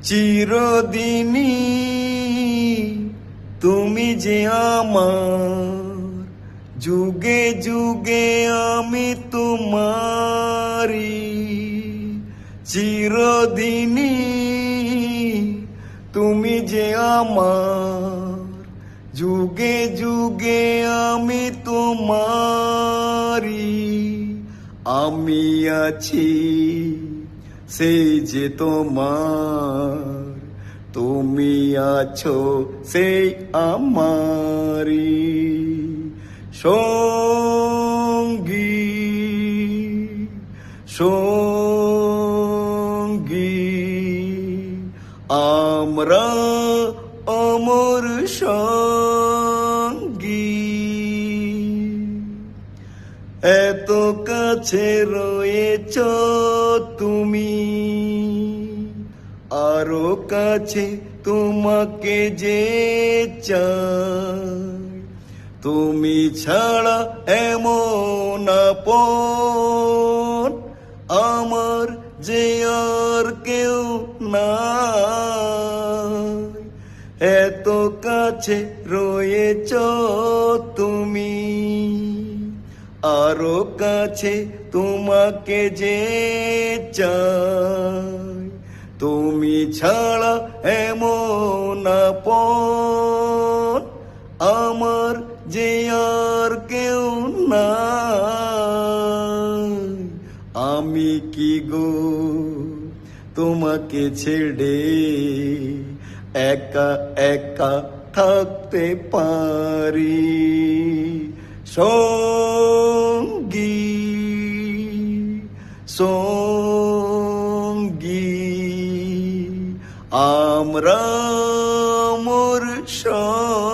চিরদিনই তুমি যে আমার, যুগে যুগে আমি তোমারি। চিরদিনই তুমি যে আমার, যুগে যুগে আমি তোমারি। আমি আছি সেই যে তোমার, তুমি আছো সেই আমারি সঙ্গী সঙ্গী। আমরা অমর সঙ্গী, এত কাছে রয়েছ তুমি, আরো কাছে তোমাকে যে চাই। তুমি ছাড়া এমন আপন আমার যে আর কেউ নাই। এত কাছে রয়েছ তুমি, আরো কাছে তোমাকে যে চাই। তুমি ছাড়া এমন আপন আমার যে আর কেউ নাই। আমি কি গো তোমাকে ছেড়ে একা একা থাকতে পারি সঙ্গী সঙ্গী। আমরা মোর সঙ্গী।